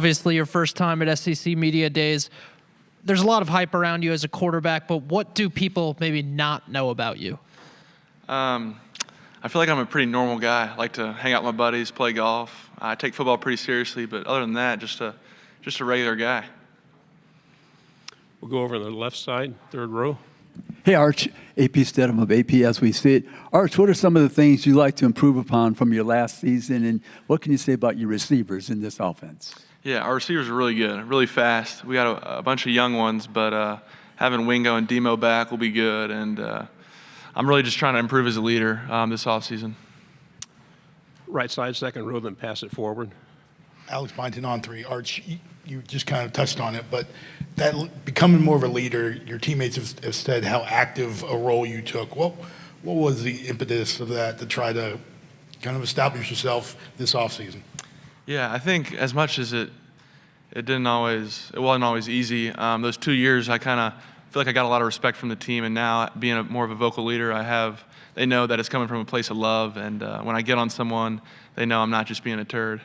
obviously your first time at SEC Media Days. There's a lot of hype around you as a quarterback, but what do people maybe not know about you? I feel like I'm a pretty normal guy. I like to hang out with my buddies, play golf. I take football pretty seriously, but other than that, just a regular guy. We'll go over to the left side, third row. Hey, Arch. AP Stedham of AP As We See It. Arch, what are some of the things you like to improve upon from your last season, and what can you say about your receivers in this offense? Yeah, our receivers are really good, really fast. We got a bunch of young ones, but having Wingo and Demo back will be good, and I'm really just trying to improve as a leader this offseason. Right side, second row, then pass it forward. Alex Byington on three. Arch, you just kind of touched on it, but that becoming more of a leader, your teammates have said how active a role you took. What was the impetus of that to try to kind of establish yourself this offseason? Yeah, I think as much as it wasn't always easy. Those 2 years, I kind of feel like I got a lot of respect from the team, and now being more of a vocal leader, they know that it's coming from a place of love, and when I get on someone, they know I'm not just being a turd.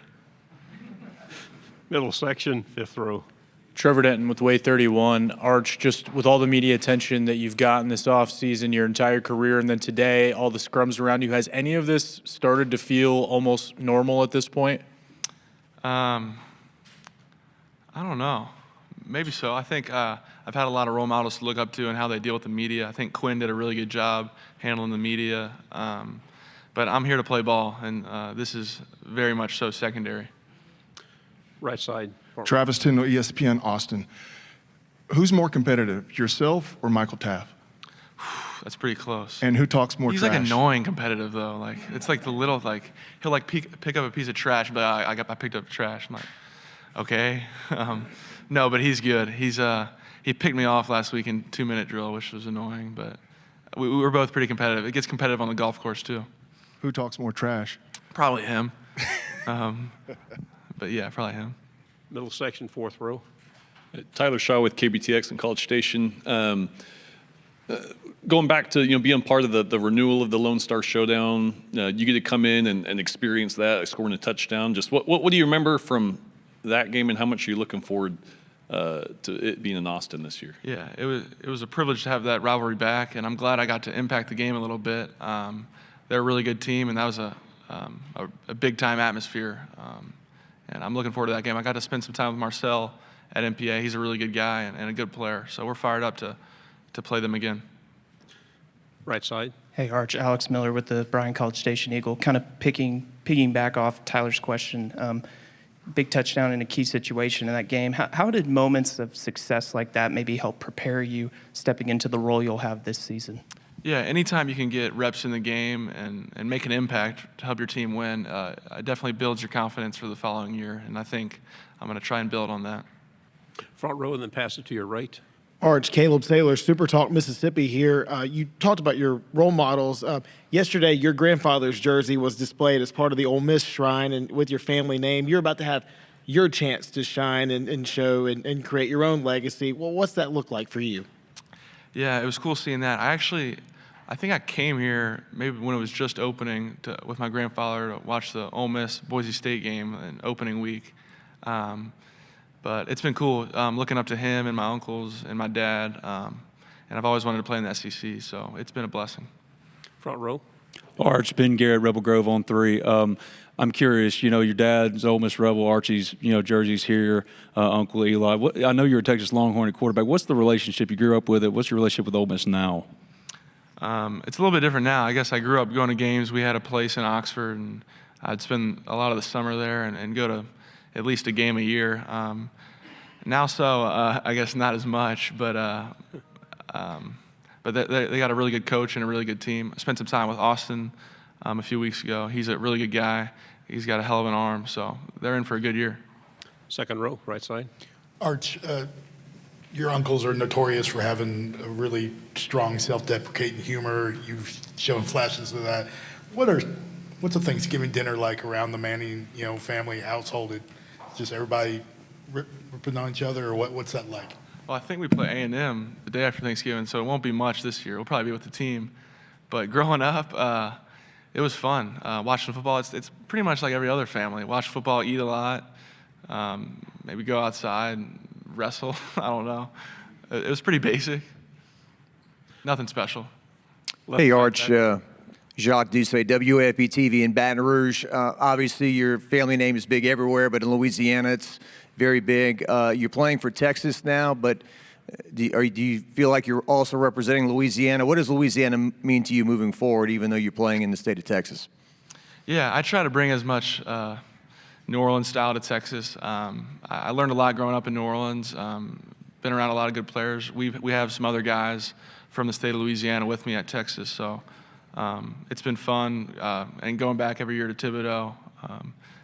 Middle section, fifth row. Trevor Denton with Way 31. Arch, just with all the media attention that you've gotten this offseason, your entire career, and then today, all the scrums around you, has any of this started to feel almost normal at this point? I don't know. Maybe so. I think I've had a lot of role models to look up to and how they deal with the media. I think Quinn did a really good job handling the media. But I'm here to play ball, and this is very much so secondary. Right side. Travis Tindall, ESPN Austin. Who's more competitive, yourself or Michael Taft? That's pretty close. And who talks more He's trash? like annoying competitive though. Like it's like the little he'll like pick up a piece of trash, but I picked up trash. I'm like, okay, no, but he's good. He picked me off last week in 2-minute drill, which was annoying, but we were both pretty competitive. It gets competitive on the golf course too. Who talks more trash? Probably him. But yeah, probably him. Middle section, fourth row. Tyler Shaw with KBTX and College Station. Going back to being part of the renewal of the Lone Star Showdown, you get to come in and experience that, scoring a touchdown. Just what do you remember from that game, and how much are you looking forward to it being in Austin this year? Yeah, it was a privilege to have that rivalry back, and I'm glad I got to impact the game a little bit. They're a really good team, and that was a big time atmosphere. And I'm looking forward to that game. I got to spend some time with Marcel at MPA. He's a really good guy and a good player. So we're fired up to play them again. Right side. Hey, Arch. Alex Miller with the Bryan College Station Eagle. Kind of picking back off Tyler's question. Big touchdown in a key situation in that game. How did moments of success like that maybe help prepare you stepping into the role you'll have this season? Yeah, anytime you can get reps in the game and make an impact to help your team win, it definitely builds your confidence for the following year. And I think I'm going to try and build on that. Front row and then pass it to your right. Arch, Caleb Saylor, Super Talk Mississippi here. You talked about your role models. Yesterday, your grandfather's jersey was displayed as part of the Ole Miss shrine and with your family name. You're about to have your chance to shine and show and create your own legacy. Well, what's that look like for you? Yeah, it was cool seeing that. I think I came here maybe when it was just opening with my grandfather to watch the Ole Miss Boise State game in opening week. But it's been cool looking up to him and my uncles and my dad. And I've always wanted to play in the SEC, so it's been a blessing. Front row. Arch, Ben Garrett, Rebel Grove on 3. I'm curious, your dad's Ole Miss Rebel, Archie's, jerseys here, Uncle Eli. I know you're a Texas Longhorn at quarterback. What's the relationship? You grew up with it. What's your relationship with Ole Miss now? It's a little bit different now. I guess I grew up going to games. We had a place in Oxford, and I'd spend a lot of the summer there and go to at least a game a year. Now, I guess not as much, but they got a really good coach and a really good team. I spent some time with Austin a few weeks ago. He's a really good guy. He's got a hell of an arm, so they're in for a good year. Second row, right side. Arch, your uncles are notorious for having a really strong self-deprecating humor. You've shown flashes of that. What's a Thanksgiving dinner like around the Manning, family household? It's just everybody ripping on each other, or what's that like? Well, I think we play A&M the day after Thanksgiving, so it won't be much this year. We'll probably be with the team. But growing up, it was fun. Watching football, it's pretty much like every other family. Watch football, eat a lot. maybe go outside and wrestle. I don't know. It was pretty basic. Nothing special. Hey, Arch. Jacques Doucet, WFB-TV in Baton Rouge. Obviously, your family name is big everywhere, but in Louisiana, it's very big. You're playing for Texas now, but do you feel like you're also representing Louisiana? What does Louisiana mean to you moving forward, even though you're playing in the state of Texas? Yeah, I try to bring as much New Orleans style to Texas. I learned a lot growing up in New Orleans. Been around a lot of good players. We have some other guys from the state of Louisiana with me at Texas, so it's been fun. And going back every year to Thibodeau,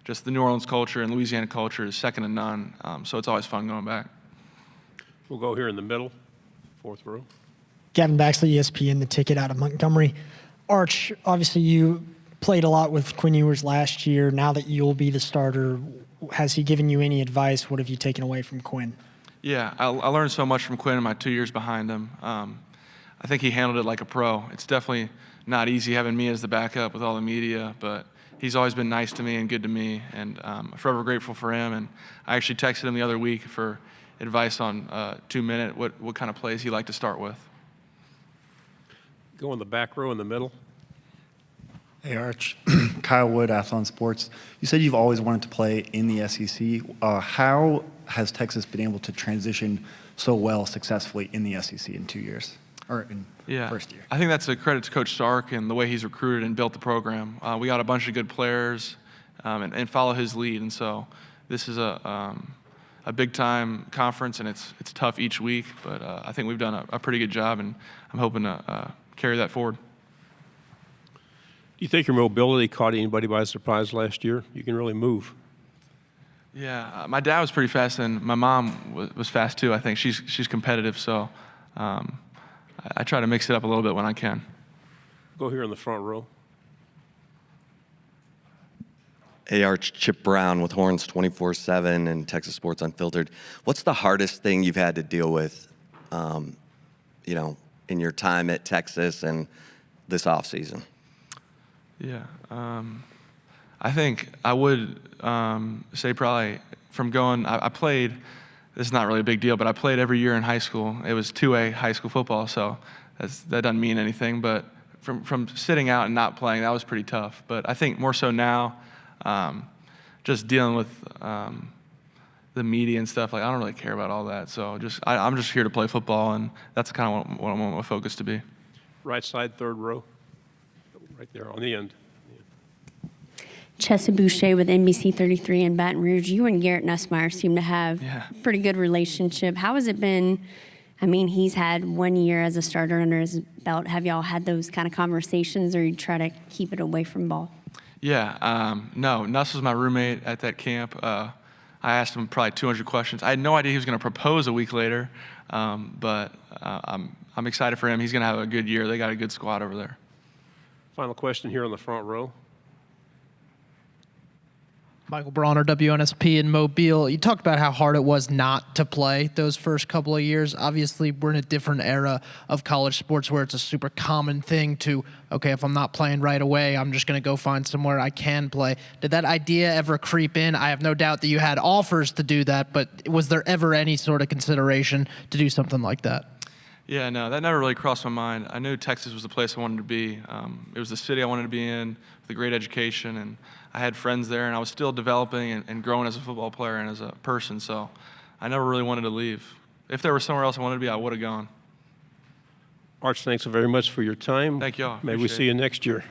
just the New Orleans culture and Louisiana culture is second to none. So it's always fun going back. We'll go here in the middle, fourth row. Gavin Baxley, ESPN, the ticket out of Montgomery. Arch, obviously you played a lot with Quinn Ewers last year. Now that you'll be the starter, has he given you any advice? What have you taken away from Quinn? Yeah, I learned so much from Quinn in my 2 years behind him. I think he handled it like a pro. It's definitely not easy having me as the backup with all the media, but he's always been nice to me and good to me, and I'm forever grateful for him. And I actually texted him the other week for advice on 2 minute, what kind of plays he liked to start with. Go in the back row in the middle. Hey, Arch. Kyle Wood, Athlon Sports. You said you've always wanted to play in the SEC. How has Texas been able to transition so well successfully in the SEC in 2 years? Or in first year? I think that's a credit to Coach Sark and the way he's recruited and built the program. We got a bunch of good players and follow his lead. And so this is a big-time conference, and it's tough each week. But I think we've done a pretty good job, and I'm hoping to carry that forward. Do you think your mobility caught anybody by surprise last year? You can really move. Yeah, my dad was pretty fast, and my mom was fast too. I think she's competitive, so I try to mix it up a little bit when I can. Go here in the front row. Hey, Arch, Chip Brown with Horns 24/7 and Texas Sports Unfiltered. What's the hardest thing you've had to deal with, in your time at Texas and this offseason? Yeah, I think I would say probably from going, I played, this is not really a big deal, but I played every year in high school. It was 2A high school football, so that doesn't mean anything. But from sitting out and not playing, that was pretty tough. But I think more so now, just dealing with the media and stuff, like I don't really care about all that. So I'm just here to play football, and that's kind of what I want my focus to be. Right side, third row. Right there on the end. Chessa Boucher with NBC 33 in Baton Rouge. You and Garrett Nesmire seem to have a pretty good relationship. How has it been? I mean, he's had 1 year as a starter under his belt. Have y'all had those kind of conversations, or you try to keep it away from ball? Yeah, no, Nuss was my roommate at that camp. I asked him probably 200 questions. I had no idea he was going to propose a week later, but I'm excited for him. He's going to have a good year. They got a good squad over there. Final question here on the front row. Michael Bronner, WNSP in Mobile. You talked about how hard it was not to play those first couple of years. Obviously, we're in a different era of college sports where it's a super common thing to, okay, if I'm not playing right away, I'm just going to go find somewhere I can play. Did that idea ever creep in? I have no doubt that you had offers to do that, but was there ever any sort of consideration to do something like that? Yeah, no, that never really crossed my mind. I knew Texas was the place I wanted to be. It was the city I wanted to be in with a great education, and I had friends there, and I was still developing and growing as a football player and as a person, so I never really wanted to leave. If there was somewhere else I wanted to be, I would have gone. Arch, thanks very much for your time. Thank y'all. Maybe we see you next year.